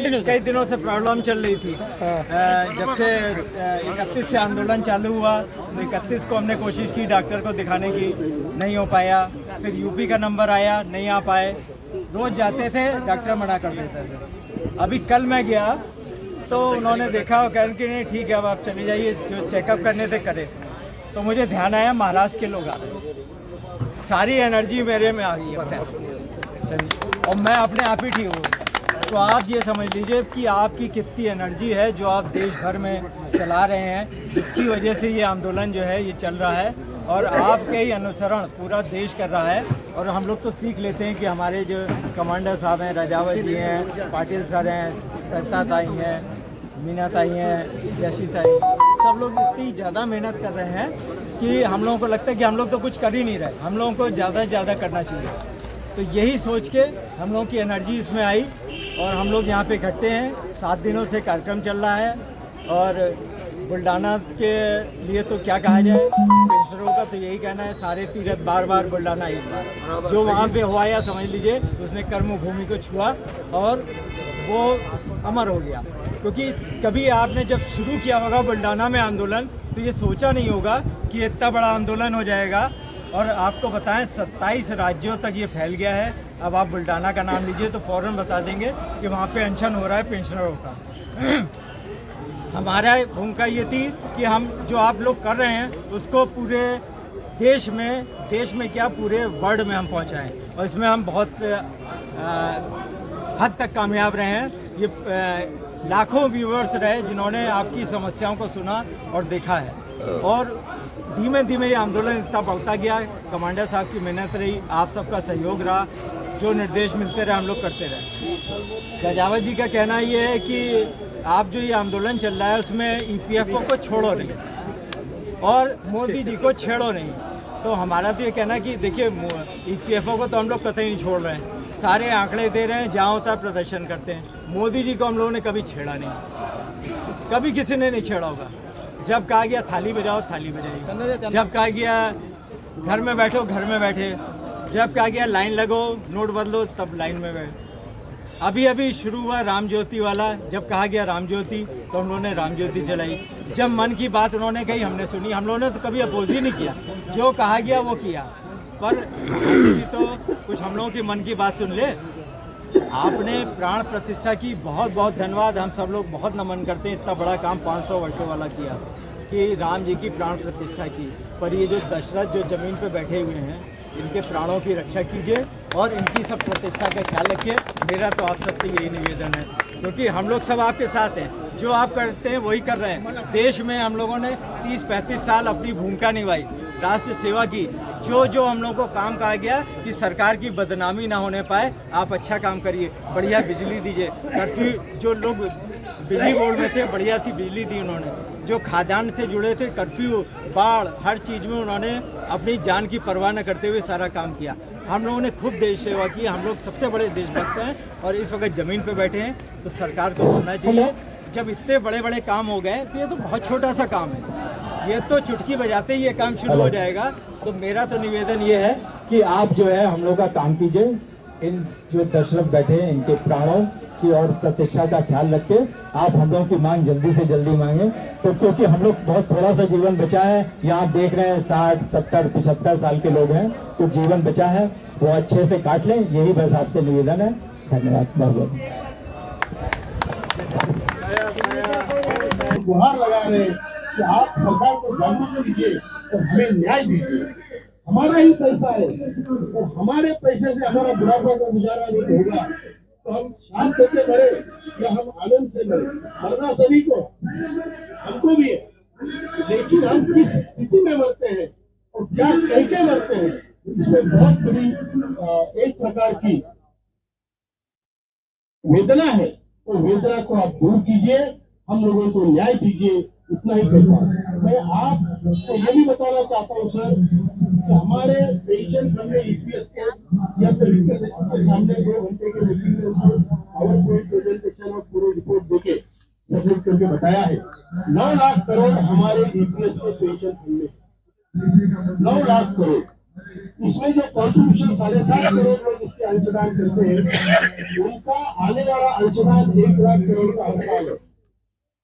कई दिनों से प्रॉब्लम चल रही थी। जब से 31 से आंदोलन चालू हुआ तो 31 को हमने कोशिश की डॉक्टर को दिखाने की, नहीं हो पाया। फिर यूपी का नंबर आया, नहीं आ पाए। रोज जाते थे, डॉक्टर मना कर देते थे। अभी कल मैं गया तो उन्होंने देखा और कह कि नहीं ठीक है, अब आप चले जाइए, जो चेकअप करने थे करें। तो मुझे ध्यान आया महाराष्ट्र के लोग आ रहे हैं, सारी एनर्जी मेरे में आ गई है और मैं अपने आप ही ठीक हूँ। तो आप ये समझ लीजिए कि आपकी कितनी एनर्जी है जो आप देश भर में चला रहे हैं, जिसकी वजह से ये आंदोलन जो है ये चल रहा है और आपके ही अनुसरण पूरा देश कर रहा है। और हम लोग तो सीख लेते हैं कि हमारे जो कमांडर साहब हैं, राजावत जी हैं, पाटिल सर हैं, सरिता ताई हैं, मीना ताई हैं, जैसी ताई, सब लोग इतनी ज़्यादा मेहनत कर रहे हैं कि हम लोगों को लगता है कि हम लोग तो कुछ कर ही नहीं रहे, हम लोगों को ज़्यादा से ज़्यादा करना चाहिए। तो यही सोच के हम लोगों की एनर्जी इसमें आई और हम लोग यहाँ पे इकट्ठे हैं। 7 दिनों से कार्यक्रम चल रहा है और बुल्डाना के लिए तो क्या कहा जाए, पेंशनरों का तो यही कहना है, सारे तीर्थ बार बार बुल्डाना एक बार। जो वहाँ पे हुआ या समझ लीजिए उसने कर्मभूमि को छुआ और वो अमर हो गया। क्योंकि कभी आपने जब शुरू किया होगा बुल्डाना में आंदोलन तो ये सोचा नहीं होगा कि इतना बड़ा आंदोलन हो जाएगा। और आपको बताएं 27 राज्यों तक ये फैल गया है। अब आप बुल्डाना का नाम लीजिए तो फ़ौरन बता देंगे कि वहाँ पे अनशन हो रहा है पेंशनरों का। हमारा भूमिका ये थी कि हम जो आप लोग कर रहे हैं उसको पूरे देश में क्या पूरे वर्ल्ड में हम पहुँचाएँ और इसमें हम बहुत हद तक कामयाब रहे हैं। ये लाखों व्यूअर्स रहे जिन्होंने आपकी समस्याओं को सुना और देखा है और धीमे धीमे ये आंदोलन इतना बढ़ता गया। कमांडर साहब की मेहनत रही, आप सबका सहयोग रहा, जो निर्देश मिलते रहे हम लोग करते रहे। राजावत जी का कहना ये है कि आप जो ये आंदोलन चल रहा है उसमें EPFO को छोड़ो नहीं और मोदी जी को छेड़ो नहीं। तो हमारा तो ये कहना है कि देखिए EPFO को तो हम लोग कतई नहीं छोड़ रहे हैं, सारे आंकड़े दे रहे हैं, जहाँ होता है प्रदर्शन करते हैं। मोदी जी को हम लोगों ने कभी छेड़ा नहीं, कभी किसी ने नहीं छेड़ा होगा। जब कहा गया थाली बजाओ थाली बजाई, जब कहा गया घर में बैठो घर में बैठे, जब कहा गया लाइन लगो नोट बदलो तब लाइन में बैठे। अभी शुरू हुआ राम ज्योति वाला, जब कहा गया राम ज्योति तो हम लोगों ने राम ज्योति जलाई। जब मन की बात उन्होंने कही हमने सुनी, हम लोगों ने तो कभी अपोज ही नहीं किया, जो कहा गया वो किया। पर भी तो कुछ हम लोगों की मन की बात सुन ले। आपने प्राण प्रतिष्ठा की, बहुत बहुत धन्यवाद, हम सब लोग बहुत नमन करते हैं। इतना बड़ा काम 500 वर्षों वाला किया कि राम जी की प्राण प्रतिष्ठा की। पर ये जो दशरथ जो ज़मीन पे बैठे हुए हैं इनके प्राणों की रक्षा कीजिए और इनकी सब प्रतिष्ठा का ख्याल रखिए। मेरा तो आप सबसे यही निवेदन है, क्योंकि हम लोग सब आपके साथ हैं, जो आप करते हैं वही कर रहे हैं। देश में हम लोगों ने 30-35 साल अपनी भूमिका निभाई, राष्ट्र सेवा की। जो हम लोगों को काम कहा गया कि सरकार की बदनामी ना होने पाए, आप अच्छा काम करिए, बढ़िया बिजली दीजिए। कर्फ्यू जो लोग बिजली बोर्ड में थे बढ़िया सी बिजली दी उन्होंने, जो खाद्यान्न से जुड़े थे कर्फ्यू बाढ़ हर चीज़ में उन्होंने अपनी जान की परवाह न करते हुए सारा काम किया। हम लोगों ने खूब देश सेवा की, हम लोग सबसे बड़े देशभक्त हैं और इस वक्त ज़मीन पे बैठे हैं। तो सरकार को सुनना चाहिए। जब इतने बड़े बड़े काम हो गए तो ये तो बहुत छोटा सा काम है, ये तो चुटकी बजाते ही ये काम शुरू हो जाएगा। तो मेरा तो निवेदन ये है कि आप जो है हम लोग का काम कीजिए, इन जो दशरथ बैठे हैं इनके प्राणों की और प्रतिष्ठा का ख्याल रखें। आप हम लोगों की मांग जल्दी से जल्दी मांगे, तो क्योंकि हम लोग बहुत थोड़ा सा जीवन बचा है। यहाँ आप देख रहे हैं 60, 70, 75 साल के लोग हैं, तो जीवन बचा है वो अच्छे से काट लें, यही बस आपसे निवेदन है। धन्यवाद बहुत बहुत। गुहार लगा रहे हैं कि आप सरकार को जागरूक कीजिए और हमें न्याय दीजिए। हमारा ही पैसा है और हमारे पैसे से हमारा बुढ़ापा का गुजारा नहीं होगा, तो हम शांत होकर मरे या हम आनंद से मरे, मरना सभी को, हमको भी है। लेकिन हम किस स्थिति में मरते हैं और क्या कह के मरते हैं, इसमें बहुत बड़ी एक प्रकार की वेदना है। तो वेदना को आप दूर कीजिए, हम लोगों को न्याय दीजिए, इतना ही कहता हूँ। मैं आपको ये भी बताना चाहता हूँ सर कि हमारे पेंशन फंड में EPS के या फिर इसके सामने 2 घंटे के मीटिंग में पावर पॉइंट प्रेजेंटेशन और पूरी रिपोर्ट देके सबमिट करके बताया है 9 लाख करोड़ हमारे EPS के पेंशन फंड में 9 लाख करोड़। इसमें जो कॉन्ट्रीब्यूशन 7.5 करोड़ लोग इसके अंशदान करते हैं, उनका आने वाला अंशदान 1 लाख करोड़ का अंशदान है।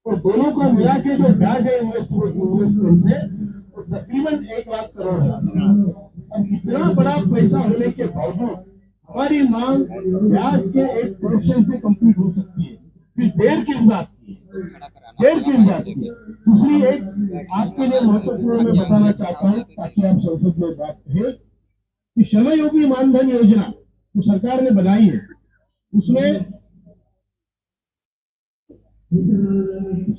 और दोनों को मिला के जो ब्याज है इन्वेस्टमेंट से, वो तकरीबन 1 लाख करोड़ है। अब इतना बड़ा पैसा होने के बावजूद हमारी मांग ब्याज के 1% से कंप्लीट हो सकती है। फिर देर किस बात की? देर किस बात की? दूसरी एक आपके लिए महत्वपूर्ण मैं बताना चाहता हूँ, ताकि आप संसद में बात करें कि श्रमयोगी मानधन योजना जो सरकार ने बनाई है, उसमें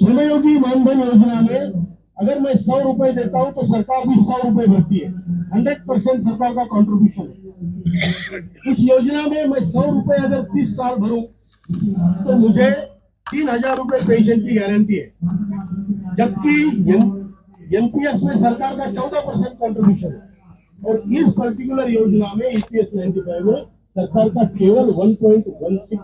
श्रमयोगी मानधन योजना में अगर मैं 100 रुपए देता हूं तो सरकार भी 100 रुपए भरती है। 100% सरकार का कंट्रीब्यूशन है। इस योजना में मैं 100 रुपए अगर 30 साल भरूं तो मुझे 3,000 रुपए पेंशन की गारंटी है, जबकि एनपीएस में सरकार का 14% कंट्रीब्यूशन है। और इस पर्टिकुलर योजना में ईपीएस 95 में सरकार का केवल 1.16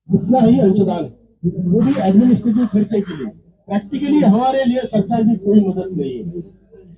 उतना ही अंशदान है, वो भी एडमिनिस्ट्रेटिव खर्चे के लिए। प्रैक्टिकली हमारे लिए सरकार की कोई मदद नहीं है।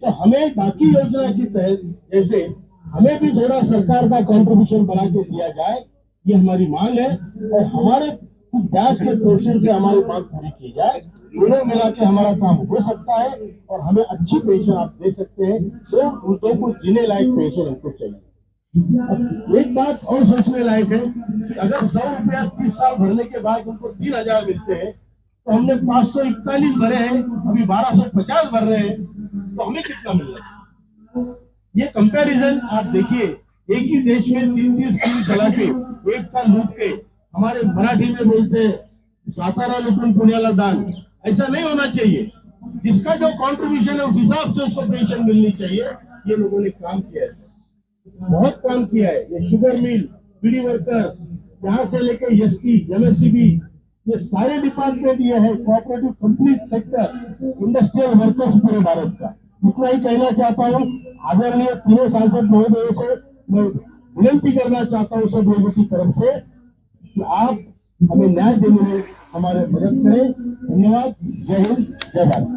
तो हमें बाकी योजना के तहत जैसे हमें भी थोड़ा सरकार का कंट्रीब्यूशन बना के दिया जाए, ये हमारी मांग है। और हमारे कुछ ब्याज के पोर्शन से हमारी मांग पूरी की जाए, दोनों मिला के हमारा काम हो सकता है और हमें अच्छी पेंशन आप दे सकते हैं। तो वृद्धों को जीने लायक पेंशन हमको चाहिए। एक बात और सोचने लायक है कि अगर 100 रुपया 30 साल भरने के बाद उनको 3,000 मिलते हैं, तो हमने 541 भरे हैं, अभी 1250 भर रहे हैं, तो हमें कितना मिल रहा है? ये कंपैरिजन आप देखिए, एक ही देश में 3 स्कीम चला के एक का लूट के, हमारे मराठी में बोलते हैं सातारा लुटून पुण्याला दान, ऐसा नहीं होना चाहिए। जिसका जो कंट्रीब्यूशन है उस हिसाब से उसको पेंशन मिलनी चाहिए। ये लोगों ने काम किया है, बहुत काम किया है। ये शुगर मिल, बीड़ी वर्कर, यहाँ से लेकर एसटी, एमएससीबी, ये सारे डिपार्टमेंट ये है, cooperative complete sector, industrial workers पूरे भारत का। इतना ही कहना चाहता हूँ। आदरणीय तीनों सांसद महोदयों से मैं विनती करना चाहता हूँ सब लोगों की तरफ से कि आप हमें न्याय देने में हमारे मदद करें। धन्यवाद। जय हिंद, जय भारत।